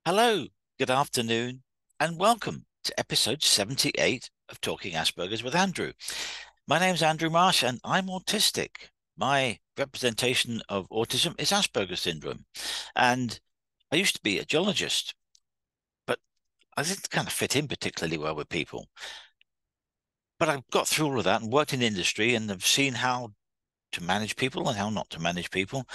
Hello, good afternoon, and welcome to episode 78 of Talking Asperger's with Andrew. My name's Andrew Marsh, and I'm autistic. My representation of autism is Asperger's syndrome. And I used to be a geologist, but I didn't kind of fit in particularly well with people. But I've got through all of that and worked in industry and have seen how to manage people and how not to manage people.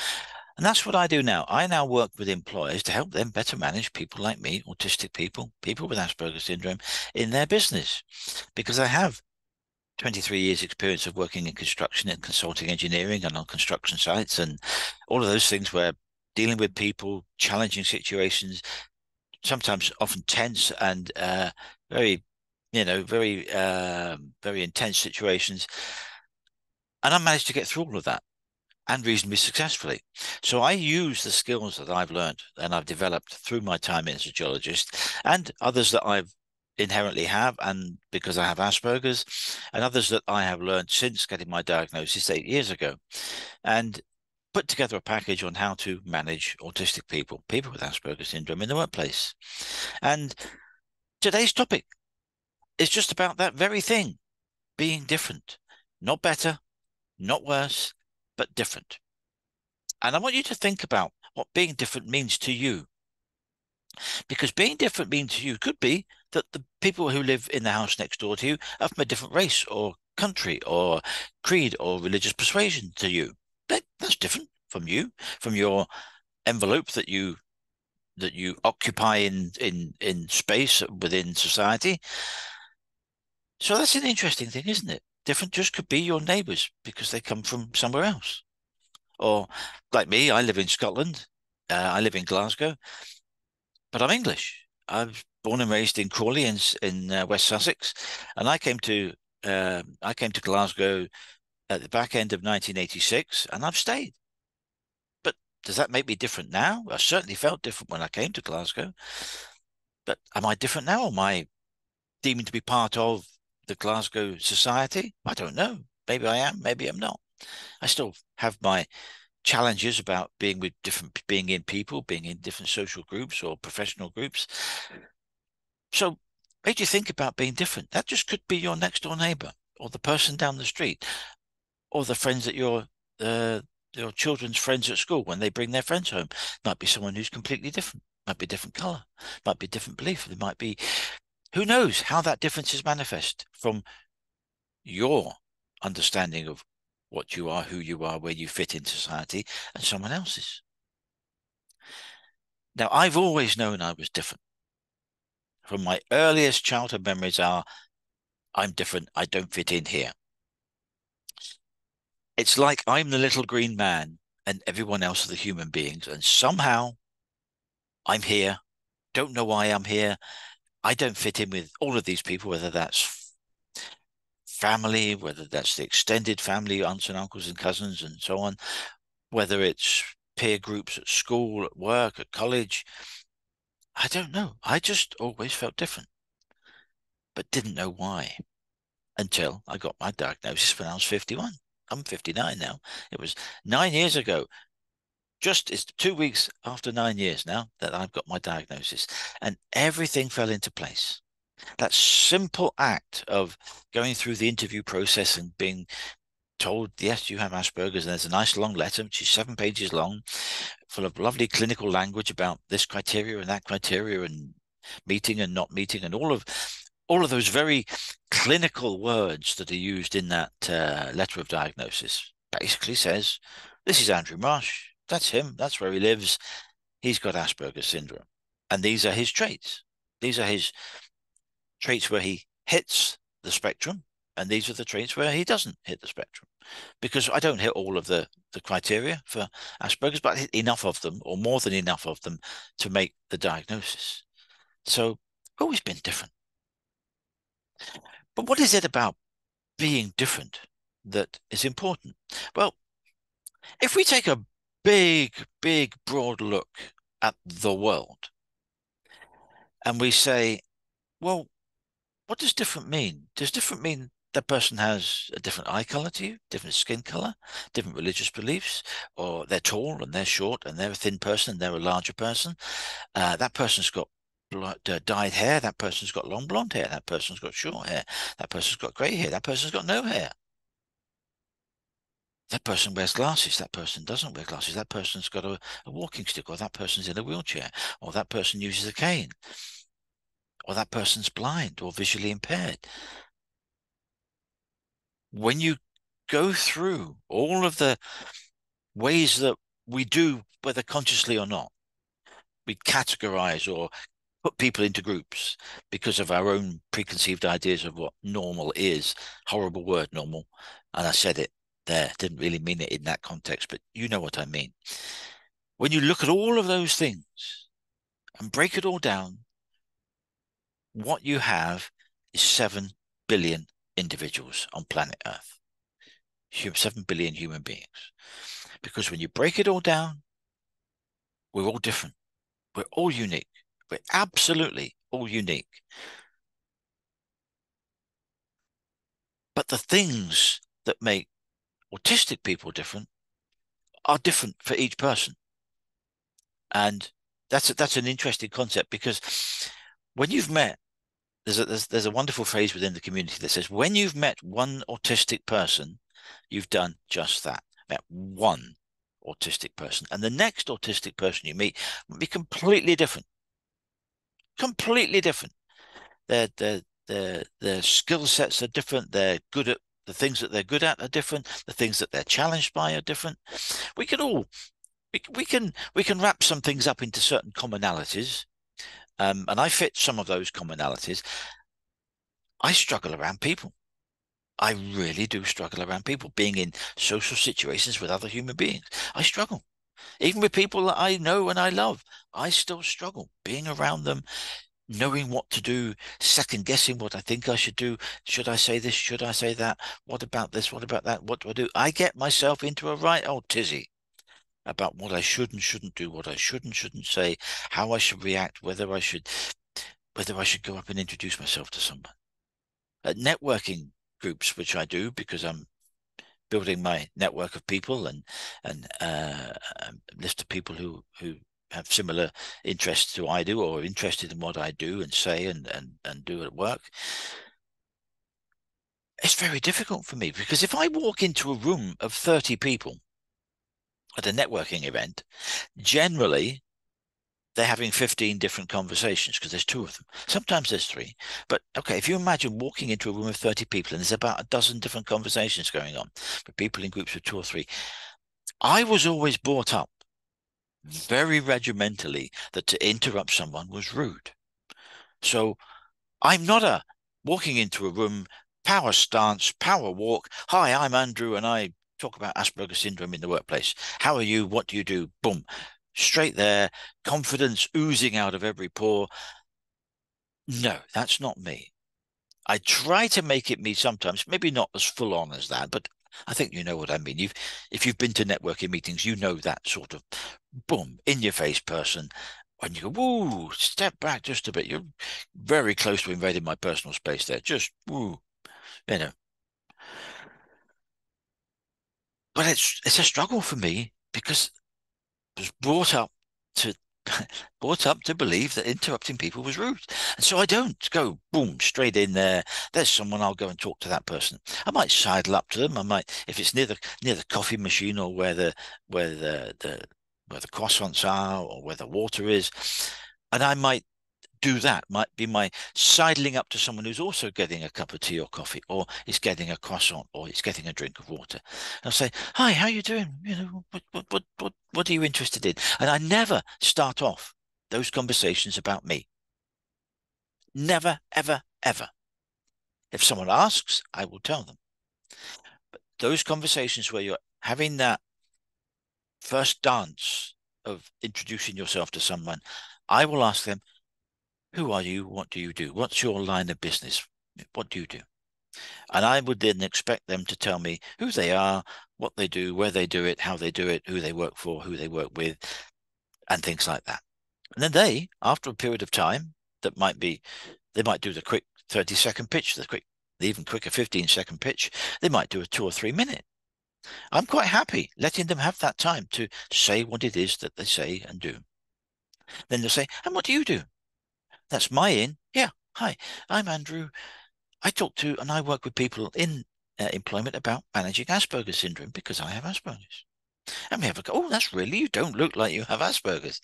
And that's what I do now. I now work with employers to help them better manage people like me, autistic people, people with Asperger's syndrome in their business. Because I have 23 years experience of working in construction and consulting engineering and on construction sites and all of those things where dealing with people, challenging situations, sometimes often tense and very, very intense situations. And I managed to get through all of that and reasonably successfully. So I use the skills that I've learned and I've developed through my time as a geologist and others that I've inherently have, and because I have Asperger's, and others that I have learned since getting my diagnosis 8 years ago, and put together a package on how to manage autistic people, people with Asperger's syndrome in the workplace. And today's topic is just about that very thing, being different, not better, not worse, but different. And I want you to think about what being different means to you. Because being different means to you could be that the people who live in the house next door to you are from a different race or country or creed or religious persuasion to you. That's different from you, from your envelope that you occupy in space within society. So that's an interesting thing, isn't it? Different just could be your neighbours because they come from somewhere else. Or like me, I live in Scotland. I live in Glasgow, but I'm English. I was born and raised in Crawley in West Sussex, and I came to Glasgow at the back end of 1986, and I've stayed. But does that make me different now? I certainly felt different when I came to Glasgow. But am I different now? Am I deemed to be part of the Glasgow society? I don't know. Maybe I am. Maybe I'm not. I still have my challenges about being in people, being in different social groups or professional groups. So made you think about being different. That just could be your next door neighbor or the person down the street or the friends that uh, your children's friends at school when they bring their friends home. Might be someone who's completely different, might be a different color, might be a different belief. There might be, who knows how that difference is manifest from your understanding of what you are, who you are, where you fit in society, and someone else's. Now, I've always known I was different. From my earliest childhood memories are, I'm different, I don't fit in here. It's like I'm the little green man and everyone else are the human beings, and somehow I'm here. Don't know why I'm here. I don't fit in with all of these people, whether that's family, whether that's the extended family, aunts and uncles and cousins and so on, whether it's peer groups at school, at work, at college. I don't know. I just always felt different, but didn't know why until I got my diagnosis when I was 51. I'm 59 now. It was 9 years ago. Just it's 2 weeks after 9 years now that I've got my diagnosis, and everything fell into place. That simple act of going through the interview process and being told, yes, you have Asperger's, and there's a nice long letter, which is 7 pages long, full of lovely clinical language about this criteria and that criteria and meeting and not meeting and all of those very clinical words that are used in that letter of diagnosis basically says, this is Andrew Marsh. That's him. That's where he lives. He's got Asperger's syndrome. And these are his traits. These are his traits where he hits the spectrum. And these are the traits where he doesn't hit the spectrum. Because I don't hit all of the criteria for Asperger's, but I hit enough of them, or more than enough of them, to make the diagnosis. So always been different. But what is it about being different that is important? Well, if we take a big, broad look at the world and we say, well, what does different mean? Does different mean That person has a different eye color to you, different skin color, different religious beliefs, or they're tall and they're short and they're a thin person and they're a larger person. That person's got dyed hair. That person's got long blonde hair. That person's got short hair. That person's got gray hair. That person's got no hair. That person wears glasses. That person doesn't wear glasses. That person's got a walking stick, or that person's in a wheelchair, or that person uses a cane, or that person's blind or visually impaired. When you go through all of the ways that we do, whether consciously or not, we categorize or put people into groups because of our own preconceived ideas of what normal is. Horrible word, normal. And I said it there, didn't really mean it in that context, but you know what I mean. When you look at all of those things and break it all down, what you have is 7 billion individuals on planet Earth, 7 billion human beings. Because when you break it all down, we're all different. We're all unique. We're absolutely all unique. But the things that make autistic people different are different for each person. And that's an interesting concept, because when you've met, there's a wonderful phrase within the community that says, when you've met one autistic person, you've done just that. Met one autistic person. And the next autistic person you meet will be completely different. Completely different. Their skill sets are different. They're good at the things that they're good at are different. The things that they're challenged by are different. We can all we can wrap some things up into certain commonalities, and I fit some of those commonalities. I struggle around people. I really do struggle around people, being in social situations with other human beings. I struggle. Even with people that I know and I love, I still struggle being around them, knowing what to do, second guessing what I think I should do. Should I say this? Should I say that? What about this? What about that? What do I do? I get myself into a right old tizzy about what I should and shouldn't do, what I should and shouldn't say, how I should react, whether I should go up and introduce myself to someone. At networking groups, which I do because I'm building my network of people and a list of people who have similar interests to I do, or are interested in what I do and say and do at work. It's very difficult for me, because if I walk into a room of 30 people at a networking event, generally they're having 15 different conversations because there's two of them. Sometimes there's three. But okay, if you imagine walking into a room of 30 people and there's about a dozen different conversations going on for people in groups of two or three, I was always brought up very regimentally that to interrupt someone was rude. So I'm not a walking into a room, power stance, power walk. Hi, I'm Andrew, and I talk about Asperger syndrome in the workplace. How are you? What do you do? Boom. Straight there, confidence oozing out of every pore. No, that's not me. I try to make it me sometimes, maybe not as full on as that, but I think you know what I mean. If you've been to networking meetings, you know that sort of boom, in your face person. When you go, woo, step back just a bit. You're very close to invading my personal space there. Just woo, you know. But it's a struggle for me, because I was to brought up to believe that interrupting people was rude. And so I don't go boom straight in there. There's someone, I'll go and talk to that person. I might sidle up to them. I might, if it's near the coffee machine, or where the croissants are, or where the water is, and I might do that, might be my sidling up to someone who's also getting a cup of tea or coffee, or is getting a croissant, or is getting a drink of water. And I'll say, hi, how you doing? What are you interested in? And I never start off those conversations about me. Never, ever, ever. If someone asks, I will tell them. But those conversations where you're having that first dance of introducing yourself to someone, I will ask them, who are you? What do you do? What's your line of business? What do you do? And I would then expect them to tell me who they are, what they do, where they do it, how they do it, who they work for, who they work with, and things like that. And then they, after a period of time, they might do the quick 30-second pitch, the quick the even quicker 15-second pitch, they might do a 2 or 3 minute. I'm quite happy letting them have that time to say what it is that they say and do. Then they'll say, and what do you do? That's my in. Yeah. Hi, I'm Andrew. I talk to and I work with people in employment about managing Asperger's syndrome because I have Asperger's. And we have a go, oh, that's really, you don't look like you have Asperger's.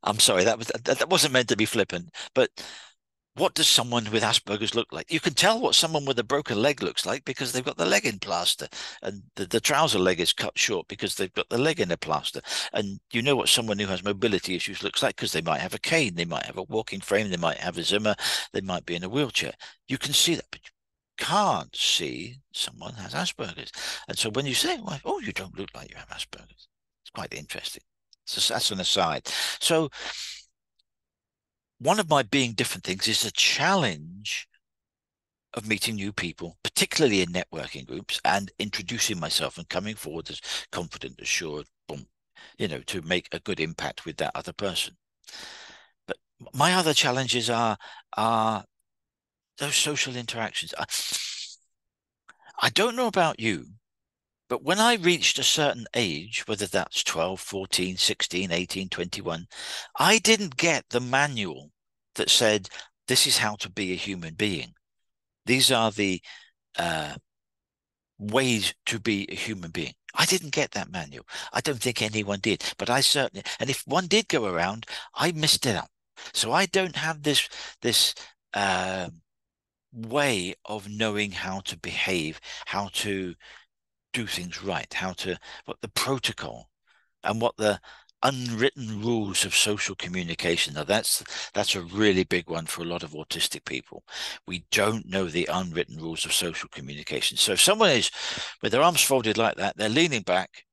I'm sorry, that wasn't meant to be flippant, but what does someone with Asperger's look like? You can tell what someone with a broken leg looks like because they've got the leg in plaster, and the trouser leg is cut short because they've got the leg in a plaster. And you know what someone who has mobility issues looks like because they might have a cane, they might have a walking frame, they might have a Zimmer, they might be in a wheelchair. You can see that, but you can't see someone has Asperger's. And so when you say, well, oh, you don't look like you have Asperger's, it's quite interesting. So that's an aside. So one of my being different things is a challenge of meeting new people, particularly in networking groups, and introducing myself and coming forward as confident, assured, boom, to make a good impact with that other person. But my other challenges are those social interactions. I don't know about you, but when I reached a certain age, whether that's 12, 14, 16, 18, 21, I didn't get the manual that said, this is how to be a human being. These are the ways to be a human being. I didn't get that manual. I don't think anyone did, but I certainly, and if one did go around, I missed it out. So I don't have this way of knowing how to behave, how to do things right, what the protocol and what the unwritten rules of social communication. Now that's a really big one for a lot of autistic people. We don't know the unwritten rules of social communication. So if someone is with their arms folded like that, they're leaning back,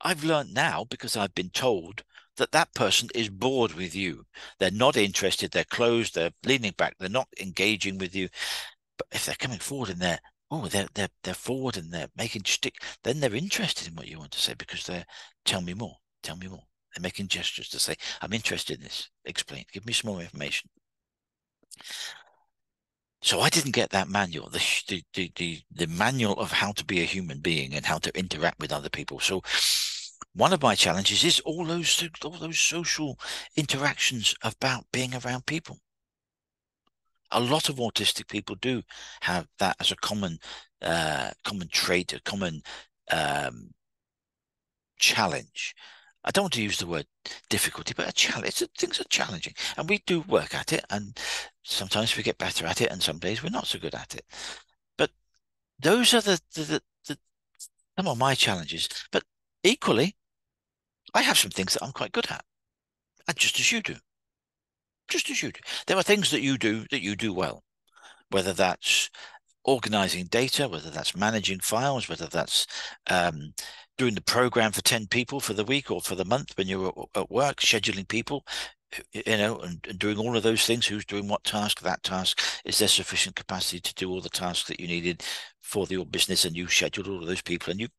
I've learned now because I've been told that that person is bored with you. They're not interested, they're closed, they're leaning back, they're not engaging with you. But if they're coming forward and they're forward and they're making stick, then they're interested in what you want to say because they're tell me more, tell me more. They're making gestures to say, I'm interested in this. Explain, give me some more information. So I didn't get that manual, the manual of how to be a human being and how to interact with other people. So one of my challenges is all those social interactions about being around people. A lot of autistic people do have that as a common trait, a common um, challenge. I don't want to use the word difficulty, but a challenge. Things are challenging, and we do work at it, and sometimes we get better at it, and some days we're not so good at it. But those are some of my challenges. But equally, I have some things that I'm quite good at, and just as you do, just as you do. There are things that you do well, whether that's organizing data, whether that's managing files, whether that's doing the program for 10 people for the week or for the month when you're at work, scheduling people, and doing all of those things. Who's doing what task, that task? Is there sufficient capacity to do all the tasks that you needed for your business? And you scheduled all of those people, and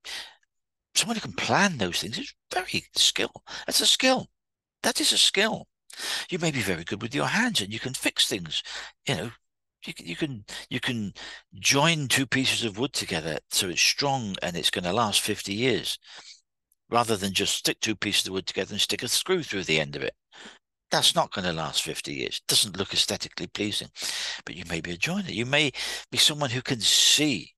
someone who can plan those things is very skill. That's a skill. That is a skill. You may be very good with your hands and you can fix things. You know, you can join two pieces of wood together so it's strong and it's going to last 50 years, rather than just stick two pieces of wood together and stick a screw through the end of it. That's not going to last 50 years. It doesn't look aesthetically pleasing. But you may be a joiner. You may be someone who can see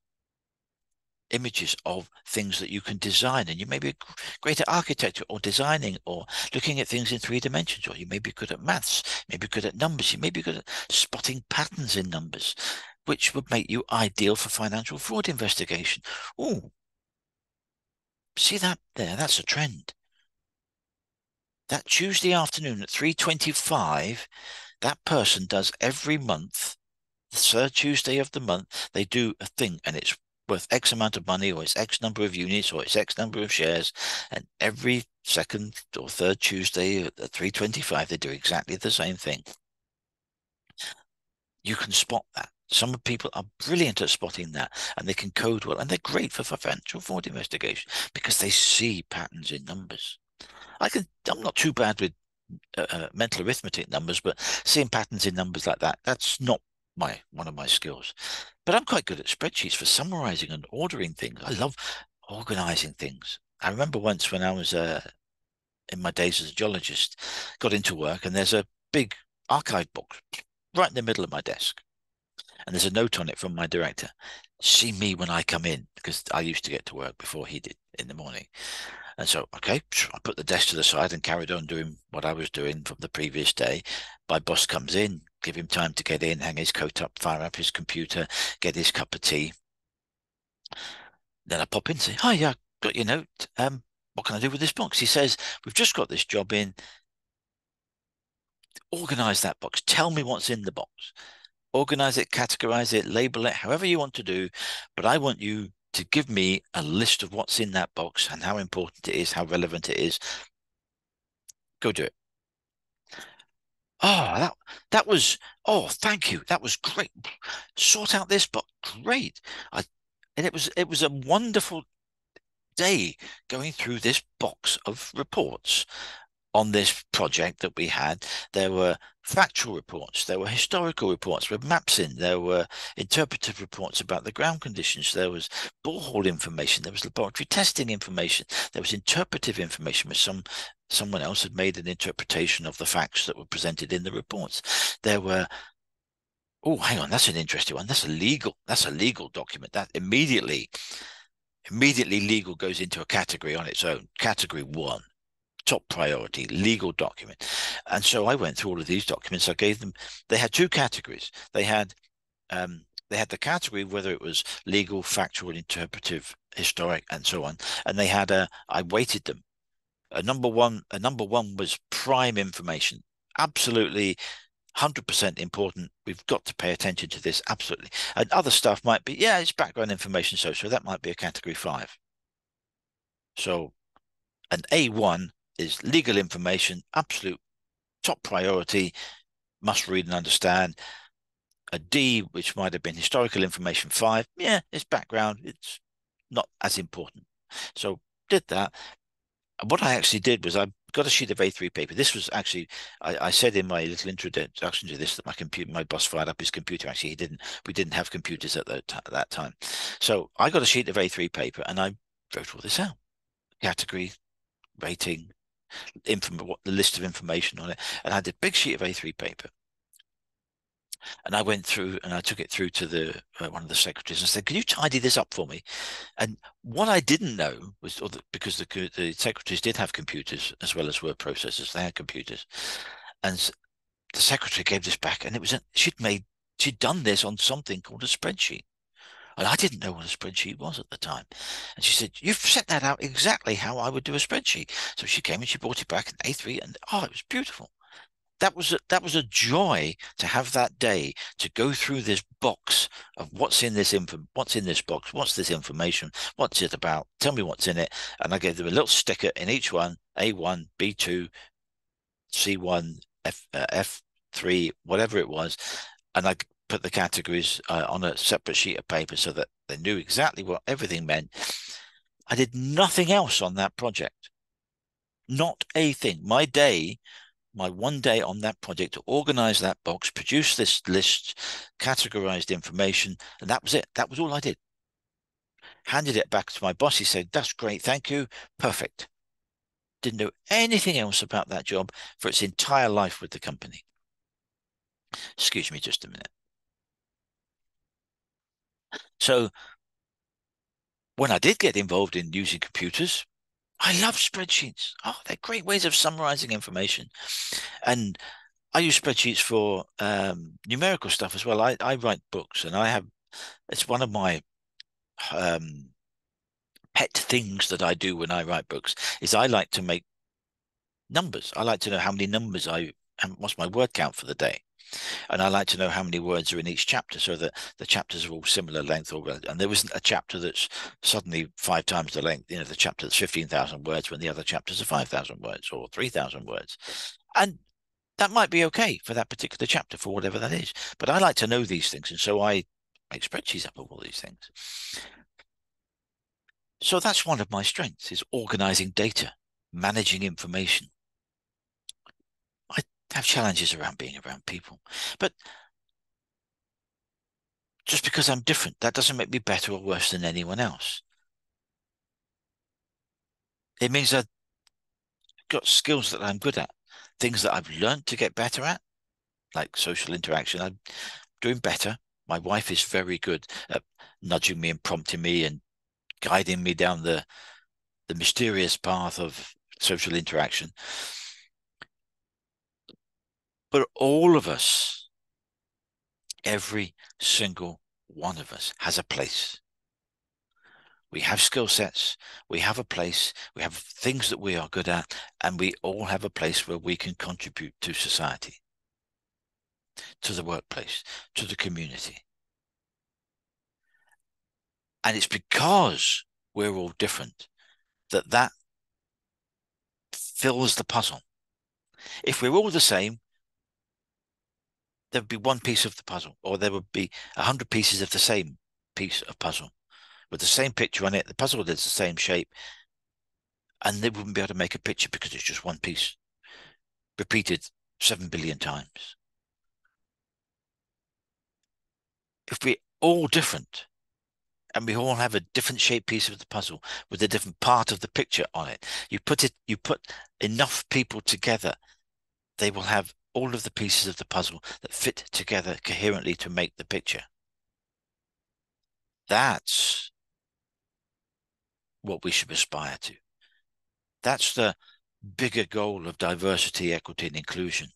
images of things that you can design, and you may be a great at architecture or designing or looking at things in 3 dimensions, or you may be good at maths, maybe good at numbers, you may be good at spotting patterns in numbers, which would make you ideal for financial fraud investigation. Oh, see that there? That's a trend. That Tuesday afternoon at 3:25, that person does every month, the third Tuesday of the month, they do a thing, and it's worth X amount of money, or it's X number of units, or it's X number of shares. And every second or third Tuesday at 3:25, they do exactly the same thing. You can spot that. Some people are brilliant at spotting that, and they can code well, and they're great for financial fraud investigation because they see patterns in numbers. I'm not too bad with mental arithmetic numbers, but seeing patterns in numbers like that, that's not one of my skills. But I'm quite good at spreadsheets for summarizing and ordering things. I love organizing things. I remember once when I was in my days as a geologist, got into work, and there's a big archive box right in the middle of my desk. And there's a note on it from my director. See me when I come in, because I used to get to work before he did in the morning. And so, okay, I put the desk to the side and carried on doing what I was doing from the previous day. My boss comes in, give him time to get in, hang his coat up, fire up his computer, get his cup of tea. Then I pop in and say, hi, yeah, got your note. What can I do with this box? He says, we've just got this job in. Organize that box. Tell me what's in the box. Organize it, categorize it, label it, however you want to do. But I want you to give me a list of what's in that box and how important it is, how relevant it is. Go do it. Oh, that was, oh, thank you. That was great. Sort out this box. Great. I, and it was a wonderful day going through this box of reports on this project that we had. There were factual reports, there were historical reports with maps in, there were interpretive reports about the ground conditions, there was borehole information, there was laboratory testing information, there was interpretive information where someone else had made an interpretation of the facts that were presented in the reports. There were, oh, hang on, that's an interesting one. That's a legal document. That immediately legal goes into a category on its own. Category 1, top priority, legal document. And so I went through all of these documents. I gave them, they had two categories. They had the category whether it was legal, factual, interpretive, historic, and so on. And I weighted them. A number one was prime information. Absolutely 100% important. We've got to pay attention to this. Absolutely. And other stuff might be, yeah, it's background information. So that might be a category 5. So an A1 is legal information, absolute top priority, must read and understand. A D, which might have been historical information, 5, yeah, it's background, it's not as important. So did that. What I actually did was I got a sheet of A3 paper. This was actually, I said in my little introduction to this that my boss fired up his computer. Actually, we didn't have computers at that time. So I got a sheet of A3 paper and I wrote all this out. Category, rating, what the list of information on it, and I had a big sheet of A3 paper. And I went through and I took it through to the one of the secretaries and said, "Can you tidy this up for me?" And what I didn't know was, because the secretaries did have computers as well as word processors, they had computers, and the secretary gave this back, and it was she'd done this on something called a spreadsheet. And I didn't know what a spreadsheet was at the time. And she said, "You've set that out exactly how I would do a spreadsheet." So she came and she brought it back in A3, and oh, it was beautiful. That was a joy to have that day to go through this box of what's in this box, what's this information, what's it about, tell me what's in it. And I gave them a little sticker in each one, A1, B2, C1, F3, whatever it was. And I put the categories on a separate sheet of paper so that they knew exactly what everything meant. I did nothing else on that project. Not a thing. My one day on that project to organize that box, produce this list, categorized information, and that was it. That was all I did. Handed it back to my boss. He said, "That's great. Thank you. Perfect." Didn't know anything else about that job for its entire life with the company. Excuse me just a minute. So when I did get involved in using computers, I love spreadsheets. Oh, they're great ways of summarizing information. And I use spreadsheets for numerical stuff as well. I write books, and it's one of my um, pet things that I do when I write books is I like to make numbers. I like to know how many numbers what's my word count for the day. And I like to know how many words are in each chapter so that the chapters are all similar length, and there isn't a chapter that's suddenly 5 times the length, the chapter that's 15,000 words when the other chapters are 5,000 words or 3,000 words. And that might be okay for that particular chapter, for whatever that is. But I like to know these things. And so I make spreadsheets up of all these things. So that's one of my strengths, is organizing data, managing information. I have challenges around being around people, but Just because I'm different, that doesn't make me better or worse than anyone else. It means I've got skills that I'm good at, things that I've learned to get better at, like social interaction. I'm doing better. My wife is very good at nudging me and prompting me and guiding me down the mysterious path of social interaction. But all of us, every single one of us has a place. We have skill sets, we have a place, we have things that we are good at, and we all have a place where we can contribute to society, to the workplace, to the community. And it's because we're all different that fills the puzzle. If we're all the same, there would be one piece of the puzzle, or there would be 100 pieces of the same piece of puzzle with the same picture on it. The puzzle is the same shape, and they wouldn't be able to make a picture because it's just one piece repeated 7 billion times. If we're all different and we all have a different shaped piece of the puzzle with a different part of the picture on it, you put enough people together, they will have all of the pieces of the puzzle that fit together coherently to make the picture. That's what we should aspire to. That's the bigger goal of diversity, equity, and inclusion,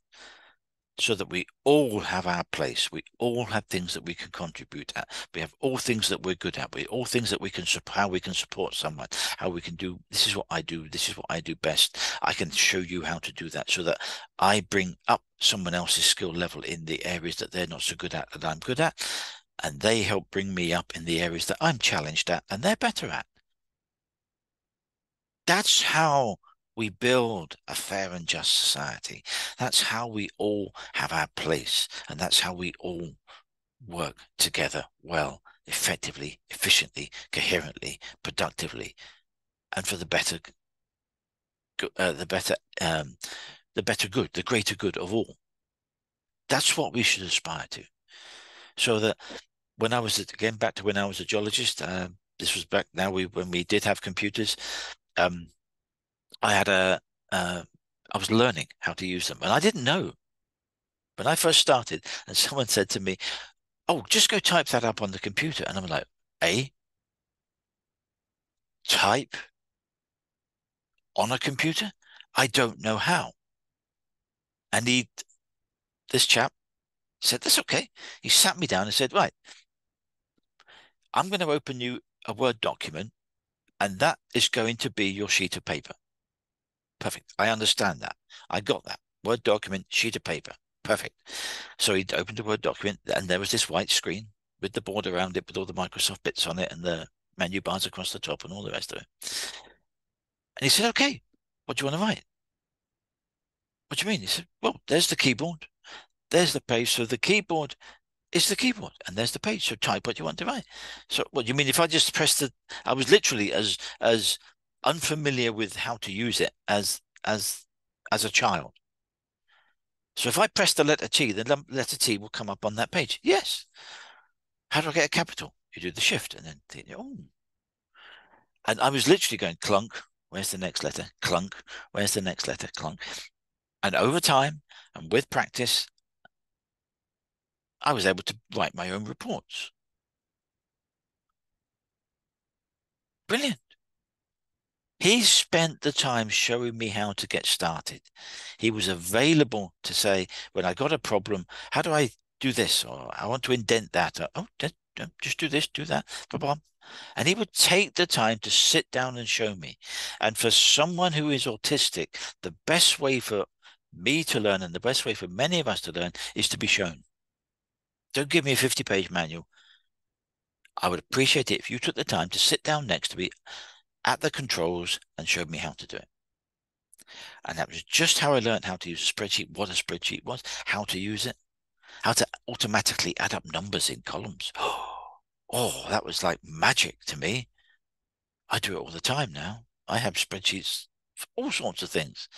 so that we all have our place. We all have things that we can contribute at. We have all things that we're good at. We all things that we can how we can support someone, how we can do. This is what I do. This is what I do best. I can show you how to do that, so that I bring up someone else's skill level in the areas that they're not so good at that I'm good at, and they help bring me up in the areas that I'm challenged at and they're better at. That's how we build a fair and just society. That's how we all have our place. And that's how we all work together well, effectively, efficiently, coherently, productively, and for the better, uh, the better, um, the better good, the greater good of all. That's what we should aspire to. So that when I was, again, back to when I was a geologist, this was back now when we did have computers. Um, I had I was learning how to use them, and I didn't know when I first started. And someone said to me, "Oh, just go type that up on the computer." And I'm like, "A type on a computer? I don't know how." And this chap said, "That's okay." He sat me down and said, "Right, I'm going to open you a Word document, and that is going to be your sheet of paper." Perfect. I understand that. I got that. Word document, sheet of paper. Perfect. So he opened a Word document, and there was this white screen with the board around it with all the Microsoft bits on it and the menu bars across the top and all the rest of it. And he said, "Okay, what do you want to write?" "What do you mean?" He said, "Well, there's the keyboard. There's the page. So the keyboard is the keyboard, and there's the page. So type what you want to write." So what do you mean if I just press the? I was literally as unfamiliar with how to use it as a child. So if I press the letter T, the letter T will come up on that page. Yes. How do I get a capital? You do the shift and then think, oh. And I was literally going clunk. Where's the next letter? Clunk. Where's the next letter? Clunk. And over time and with practice, I was able to write my own reports. Brilliant. He spent the time showing me how to get started. He was available to say, when I got a problem, how do I do this? Or I want to indent that. Or, oh, just do this, do that. Blah, blah. And he would take the time to sit down and show me. And for someone who is autistic, the best way for me to learn and the best way for many of us to learn is to be shown. Don't give me a 50-page manual. I would appreciate it if you took the time to sit down next to me at the controls and showed me how to do it. And that was just how I learned how to use a spreadsheet, what a spreadsheet was, how to use it, how to automatically add up numbers in columns. Oh, that was like magic to me. I do it all the time now. I have spreadsheets for all sorts of things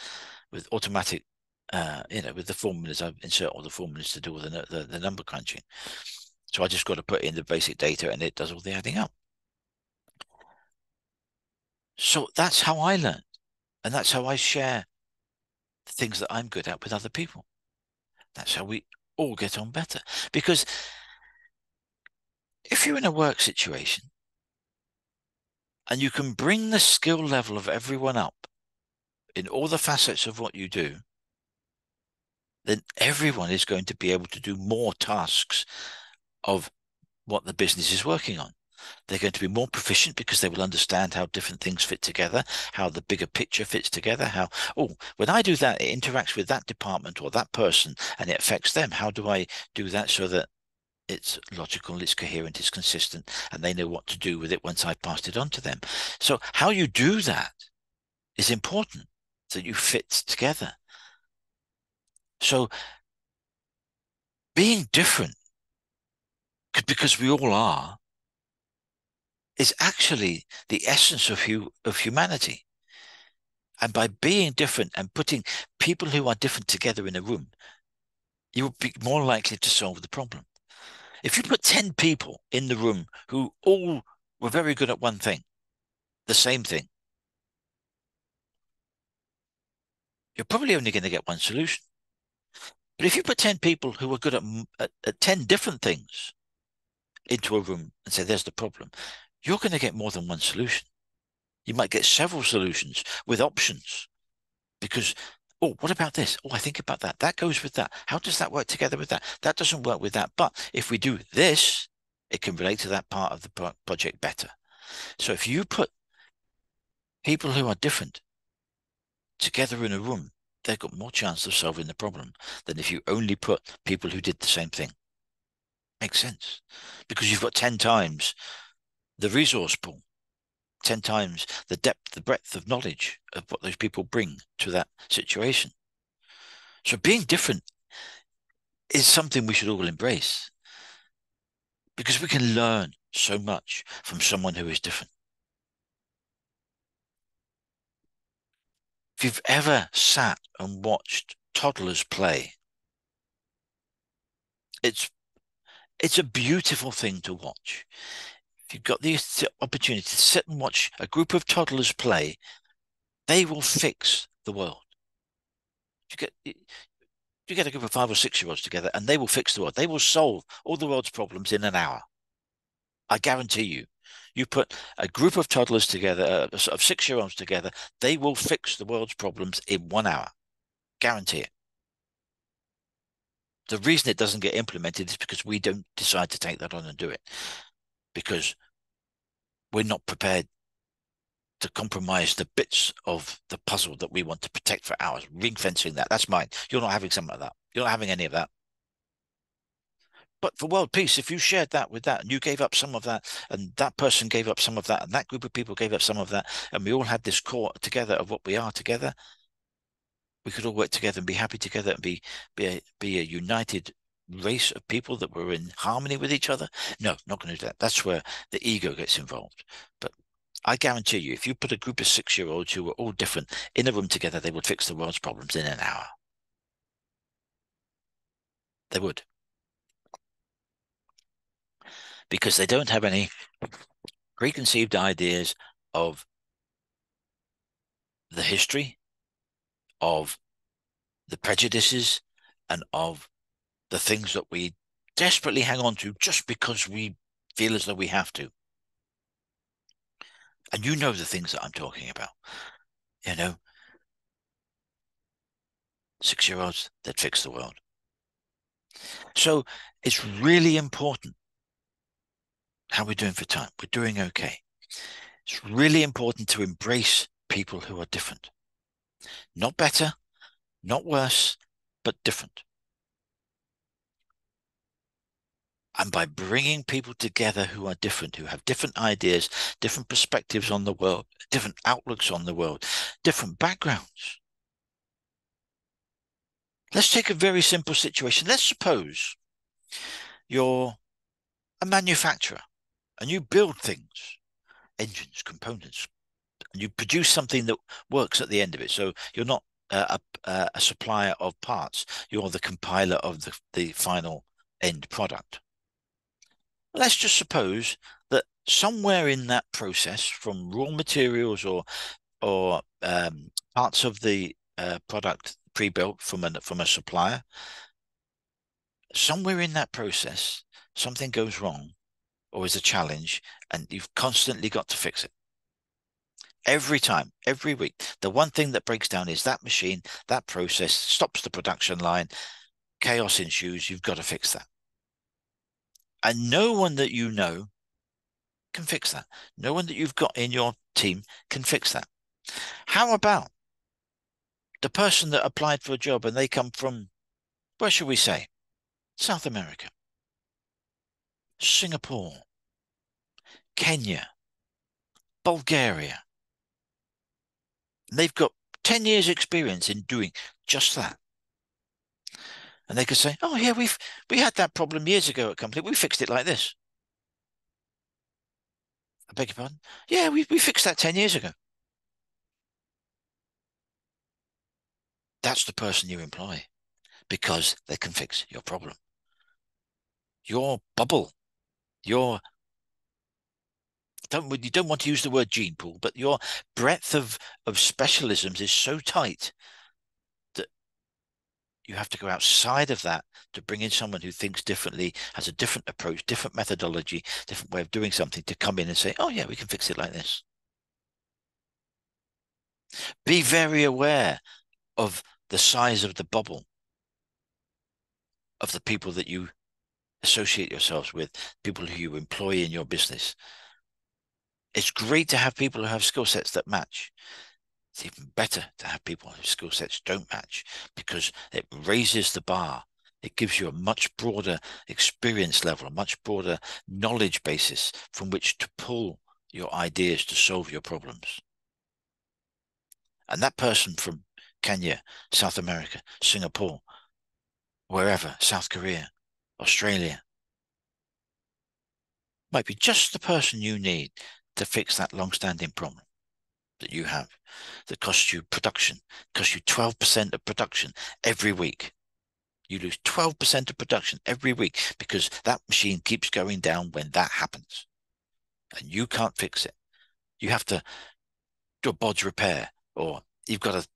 with automatic, with the formulas. I insert all the formulas to do all the number crunching. So I just got to put in the basic data and it does all the adding up. So that's how I learn. And that's how I share the things that I'm good at with other people. That's how we all get on better. Because if you're in a work situation and you can bring the skill level of everyone up in all the facets of what you do, then everyone is going to be able to do more tasks of what the business is working on. They're going to be more proficient because they will understand how different things fit together, how the bigger picture fits together, how, oh, when I do that, it interacts with that department or that person and it affects them. How do I do that so that it's logical, it's coherent, it's consistent, and they know what to do with it once I've passed it on to them? So how you do that is important, so you fit together. So being different, because we all are, is actually the essence of humanity. And by being different and putting people who are different together in a room, you will be more likely to solve the problem. If you put 10 people in the room who all were very good at one thing, the same thing, you're probably only going to get one solution. But if you put 10 people who are good at 10 different things into a room and say, there's the problem, you're going to get more than one solution. You might get several solutions with options because, oh, what about this? Oh, I think about that. That goes with that. How does that work together with that? That doesn't work with that. But if we do this, it can relate to that part of the project better. So if you put people who are different together in a room, they've got more chance of solving the problem than if you only put people who did the same thing. Makes sense. Because you've got 10 times the resource pool, 10 times the depth, the breadth of knowledge of what those people bring to that situation. So being different is something we should all embrace because we can learn so much from someone who is different. If you've ever sat and watched toddlers play, it's a beautiful thing to watch. If you've got the opportunity to sit and watch a group of toddlers play, they will fix the world. You get a group of 5 or 6-year-olds together and they will fix the world. They will solve all the world's problems in an hour. I guarantee you. You put a group of toddlers together, of 6-year-olds together, they will fix the world's problems in 1 hour. Guarantee it. The reason it doesn't get implemented is because we don't decide to take that on and do it. Because we're not prepared to compromise the bits of the puzzle that we want to protect for ours. Ring fencing that. That's mine. You're not having something like that. You're not having any of that. But for world peace, if you shared that with that and you gave up some of that and that person gave up some of that and that group of people gave up some of that and we all had this core together of what we are together, we could all work together and be happy together and be a united race of people that were in harmony with each other. No, not going to do that. That's where the ego gets involved. But I guarantee you, if you put a group of 6-year-olds who were all different in a room together, they would fix the world's problems in an hour. They would. Because they don't have any preconceived ideas of the history, of the prejudices, and of the things that we desperately hang on to just because we feel as though we have to. And you know the things that I'm talking about. You know, 6-year-olds that fix the world. So it's really important how we're doing for time. We're doing okay. It's really important to embrace people who are different. Not better, not worse, but different. And by bringing people together who are different, who have different ideas, different perspectives on the world, different outlooks on the world, different backgrounds. Let's take a very simple situation. Let's suppose you're a manufacturer and you build things, engines, components, and you produce something that works at the end of it. So you're not a supplier of parts. You're the compiler of the final end product. let's just suppose that somewhere in that process, from raw materials or parts of the product pre-built from a supplier, somewhere in that process, something goes wrong or is a challenge, and you've constantly got to fix it. Every time, every week. The one thing that breaks down is that machine, that process stops the production line, chaos ensues, you've got to fix that. And no one that you know can fix that. No one that you've got in your team can fix that. How about the person that applied for a job and they come from, where should we say, South America, Singapore, Kenya, Bulgaria. And they've got 10 years experience in doing just that. And they could say, oh yeah, we had that problem years ago at company. We fixed it like this. I beg your pardon? Yeah, we fixed that 10 years ago. That's the person you employ because they can fix your problem. Your bubble, your you don't want to use the word gene pool, but your breadth of specialisms is so tight that you have to go outside of that to bring in someone who thinks differently, has a different approach, different methodology, different way of doing something to come in and say, oh yeah, we can fix it like this. Be very aware of the size of the bubble of the people that you associate yourselves with, people who you employ in your business. It's great to have people who have skill sets that match. It's even better to have people whose skill sets don't match because it raises the bar. It gives you a much broader experience level, a much broader knowledge basis from which to pull your ideas to solve your problems. And that person from Kenya, South America, Singapore, wherever, South Korea, Australia, might be just the person you need to fix that long-standing problem that you have that costs you production, costs you 12% of production every week. You lose 12% of production every week because that machine keeps going down when that happens. And you can't fix it. You have to do a bodge repair, or you've got to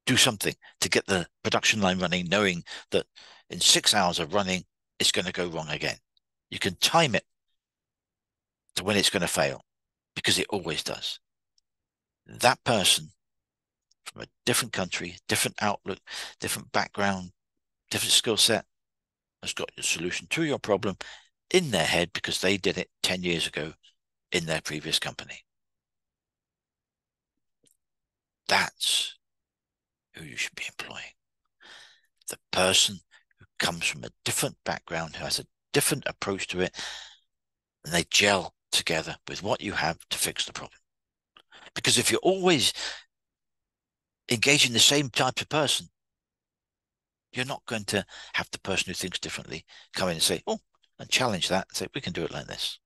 do something to get the production line running, knowing that in 6 hours of running, it's going to go wrong again. You can time it to when it's going to fail because it always does. That person from a different country, different outlook, different background, different skill set has got the solution to your problem in their head because they did it 10 years ago in their previous company. That's who you should be employing. The person who comes from a different background, who has a different approach to it, and they gel together with what you have to fix the problem. Because if you're always engaging the same type of person, you're not going to have the person who thinks differently come in and say, oh, and challenge that and say, we can do it like this.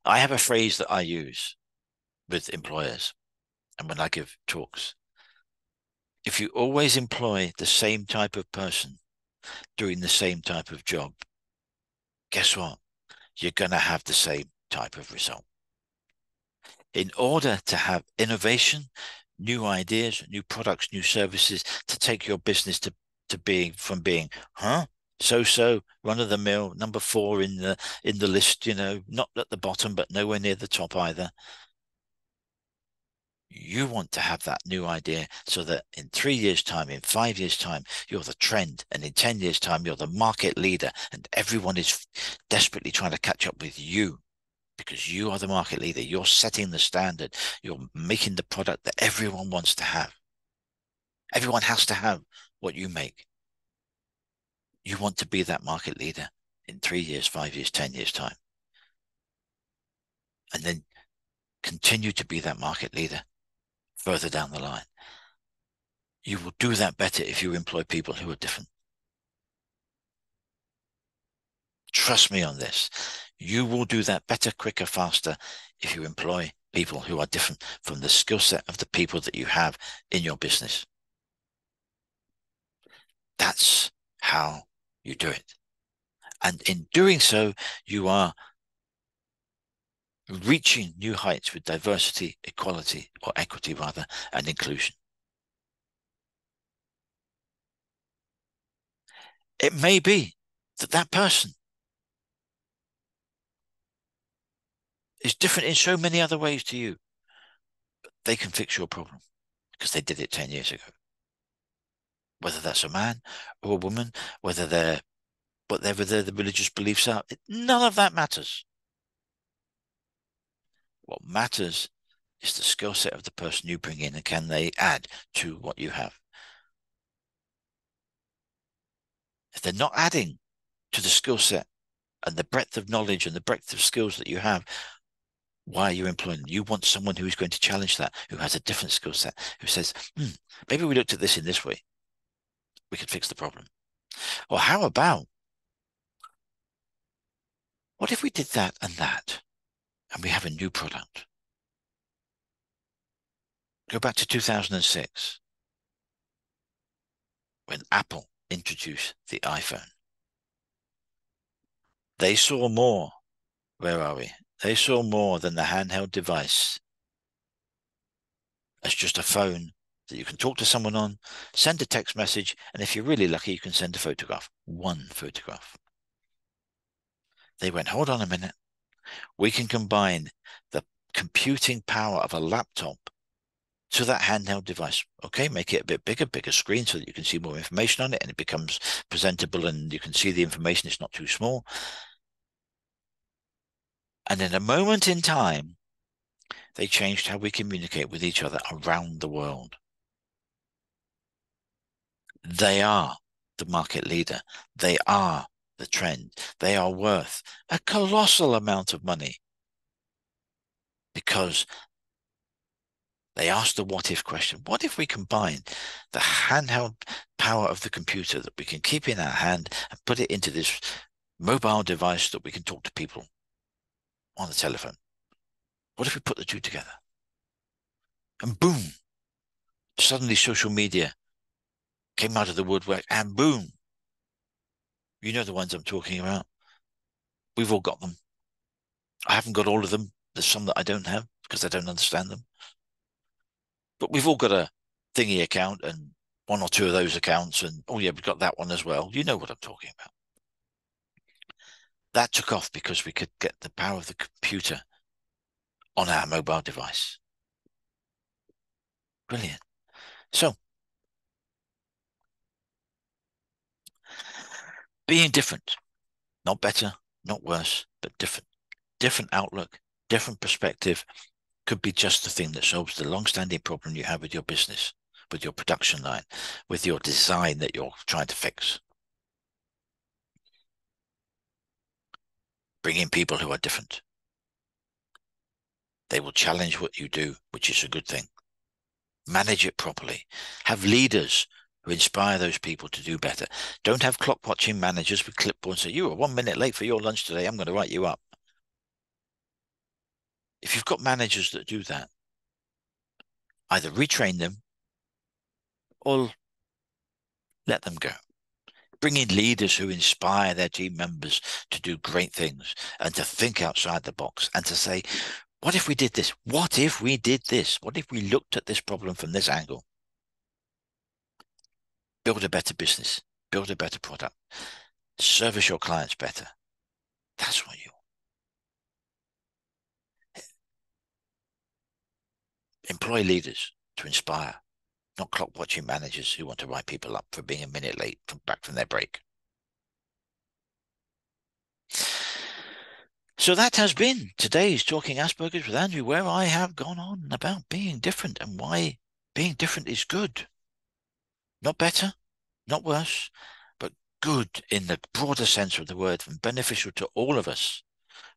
I have a phrase that I use with employers and when I give talks. If you always employ the same type of person doing the same type of job, guess what? You're going to have the same type of result. In order to have innovation, new ideas, new products, new services to take your business to being from being, so run of the mill, number 4 in the list, not at the bottom, but nowhere near the top either. You want to have that new idea so that in 3 years' time, in 5 years' time, you're the trend. And in 10 years' time, you're the market leader. And everyone is desperately trying to catch up with you because you are the market leader. You're setting the standard. You're making the product that everyone wants to have. Everyone has to have what you make. You want to be that market leader in 3 years, 5 years, 10 years' time. And then continue to be that market leader further down the line. You will do that better if you employ people who are different. Trust me on this. You will do that better, quicker, faster if you employ people who are different from the skill set of the people that you have in your business. That's how you do it. And in doing so, you are reaching new heights with diversity, equality, or equity rather, and inclusion. It may be that that person is different in so many other ways to you. They can fix your problem because they did it 10 years ago. Whether that's a man or a woman, whether they're whatever the religious beliefs are, none of that matters. What matters is the skill set of the person you bring in, and can they add to what you have? If they're not adding to the skill set and the breadth of knowledge and the breadth of skills that you have, why are you employing them? You want someone who is going to challenge that, who has a different skill set, who says, maybe we looked at this in this way. We could fix the problem. Or how about, what if we did that and that, and we have a new product? Go back to 2006, when Apple introduced the iPhone. They saw more. Where are we? They saw more than the handheld device as just a phone that you can talk to someone on, send a text message, and if you're really lucky, you can send a photograph. One photograph. They went, hold on a minute. We can combine the computing power of a laptop to that handheld device. Okay, make it a bit bigger, bigger screen so that you can see more information on it and it becomes presentable and you can see the information. It's not too small. And in a moment in time, they changed how we communicate with each other around the world. They are the market leader. They are the trend. They are worth a colossal amount of money because they asked the what if question. What if we combine the handheld power of the computer that we can keep in our hand and put it into this mobile device that we can talk to people on the telephone? What if we put the two together? And boom, suddenly social media came out of the woodwork and boom, you know the ones I'm talking about. We've all got them. I haven't got all of them. There's some that I don't have because I don't understand them. But we've all got a thingy account and one or two of those accounts. And oh, yeah, we've got that one as well. You know what I'm talking about. That took off because we could get the power of the computer on our mobile device. Brilliant. So, being different, not better, not worse, but different. Different outlook, different perspective could be just the thing that solves the long-standing problem you have with your business, with your production line, with your design that you're trying to fix. Bring in people who are different. They will challenge what you do, which is a good thing. Manage it properly. Have leaders who inspire those people to do better. Don't have clock watching managers with clipboards say, you were 1 minute late for your lunch today. I'm going to write you up. If you've got managers that do that, either retrain them or let them go. Bring in leaders who inspire their team members to do great things and to think outside the box and to say, what if we did this? What if we did this? What if we looked at this problem from this angle? Build a better business, build a better product, service your clients better. That's what you employ leaders to inspire, not clock watching managers who want to write people up for being a minute late back from their break. So that has been today's Talking Asperger's with Andrew, where I have gone on about being different and why being different is good. Not better, not worse, but good in the broader sense of the word and beneficial to all of us.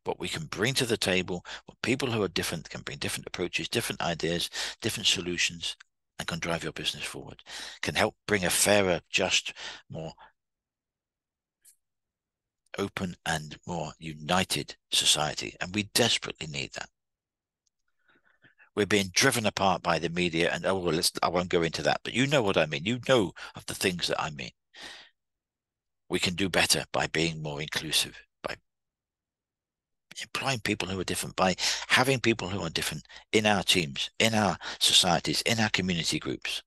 What we can bring to the table, what people who are different can bring different approaches, different ideas, different solutions, and can drive your business forward, can help bring a fairer, just, more open and more united society. And we desperately need that. We're being driven apart by the media and, I won't go into that, but you know what I mean. You know of the things that I mean. We can do better by being more inclusive, by employing people who are different, by having people who are different in our teams, in our societies, in our community groups,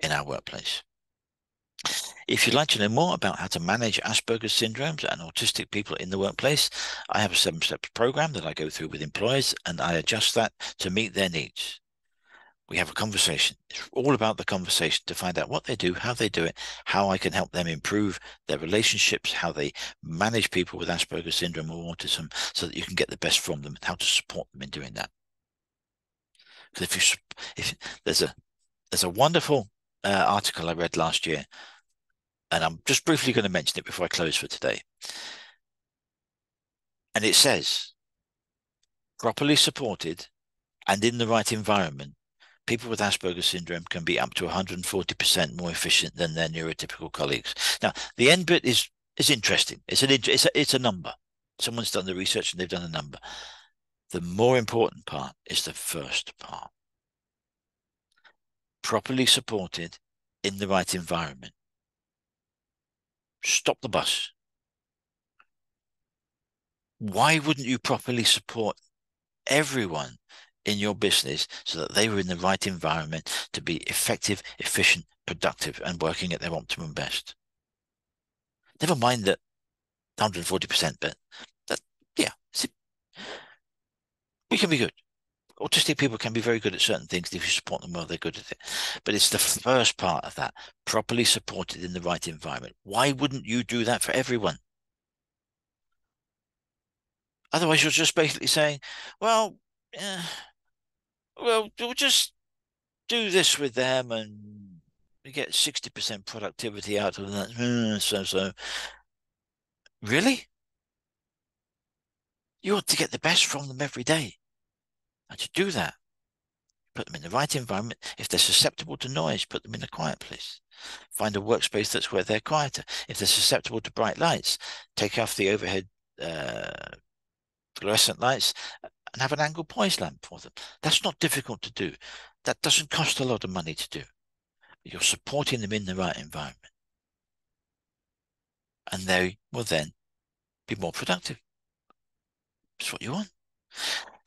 in our workplace. If you'd like to know more about how to manage Asperger's syndromes and autistic people in the workplace, I have a 7-step program that I go through with employers, and I adjust that to meet their needs. We have a conversation. It's all about the conversation to find out what they do, how they do it, how I can help them improve their relationships, how they manage people with Asperger's syndrome or autism so that you can get the best from them, and how to support them in doing that. Because if there's a wonderful article I read last year, and I'm just briefly going to mention it before I close for today. And it says, properly supported and in the right environment, people with Asperger's syndrome can be up to 140% more efficient than their neurotypical colleagues. Now, the end bit is interesting. It's a number. Someone's done the research and they've done a number. The more important part is the first part. Properly supported in the right environment. Stop the bus. Why wouldn't you properly support everyone in your business so that they were in the right environment to be effective, efficient, productive, and working at their optimum best? Never mind that 140%, but that, yeah, we can be good. Autistic people can be very good at certain things. If you support them well, they're good at it. But it's the first part of that, properly supported in the right environment. Why wouldn't you do that for everyone? Otherwise, you're just basically saying, well, we'll just do this with them and we get 60% productivity out of that. So. Really? You ought to get the best from them every day. And to do that, put them in the right environment. If they're susceptible to noise, put them in a quiet place. Find a workspace that's where they're quieter. If they're susceptible to bright lights, take off the overhead fluorescent lights and have an angled poise lamp for them. That's not difficult to do. That doesn't cost a lot of money to do. You're supporting them in the right environment. And they will then be more productive. That's what you want.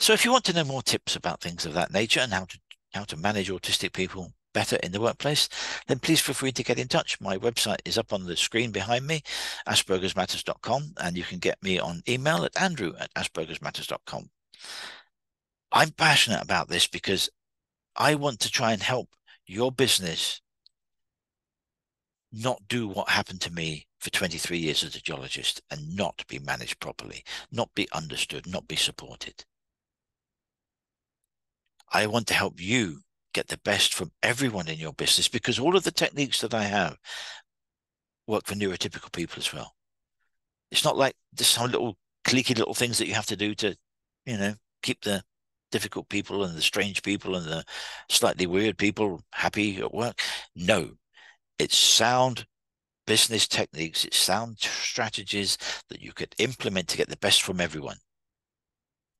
So if you want to know more tips about things of that nature and how to manage autistic people better in the workplace, then please feel free to get in touch. My website is up on the screen behind me, aspergersmatters.com, and you can get me on email at andrew@aspergersmatters.com. I'm passionate about this because I want to try and help your business not do what happened to me for 23 years as a geologist and not be managed properly, not be understood, not be supported. I want to help you get the best from everyone in your business because all of the techniques that I have work for neurotypical people as well. It's not like just some little cliquey little things that you have to do to, keep the difficult people and the strange people and the slightly weird people happy at work. No, it's sound business techniques, it's sound strategies that you could implement to get the best from everyone.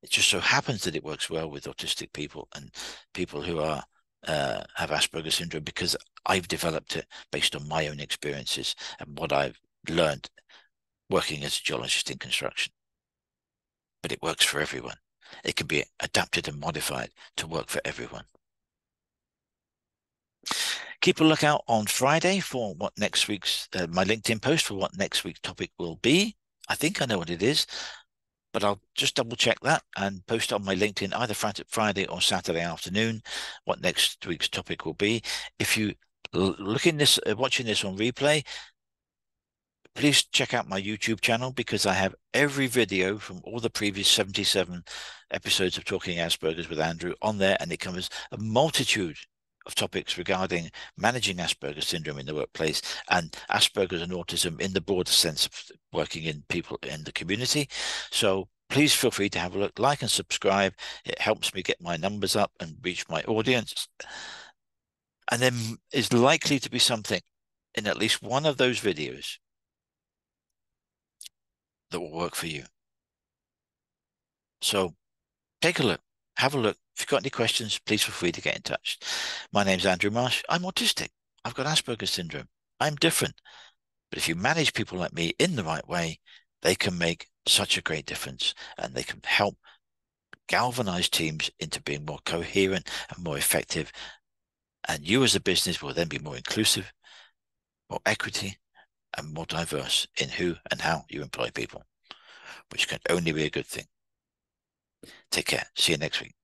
It just so happens that it works well with autistic people and people who are have Asperger's syndrome because I've developed it based on my own experiences and what I've learned working as a geologist in construction. But it works for everyone. It can be adapted and modified to work for everyone. Keep a lookout on Friday for what next week's, my LinkedIn post for what next week's topic will be. I think I know what it is, but I'll just double check that and post on my LinkedIn either Friday or Saturday afternoon what next week's topic will be. If you watching this on replay, please check out my YouTube channel because I have every video from all the previous 77 episodes of Talking Asperger's with Andrew on there, and it covers a multitude of topics regarding managing Asperger's syndrome in the workplace and Asperger's and autism in the broader sense of working in people in the community. So please feel free to have a look, like and subscribe. It helps me get my numbers up and reach my audience. And then is likely to be something in at least one of those videos that will work for you. So take a look, have a look. If you've got any questions, please feel free to get in touch. My name's Andrew Marsh. I'm autistic. I've got Asperger's syndrome. I'm different. But if you manage people like me in the right way, they can make such a great difference, and they can help galvanize teams into being more coherent and more effective. And you as a business will then be more inclusive, more equity, and more diverse in who and how you employ people, which can only be a good thing. Take care. See you next week.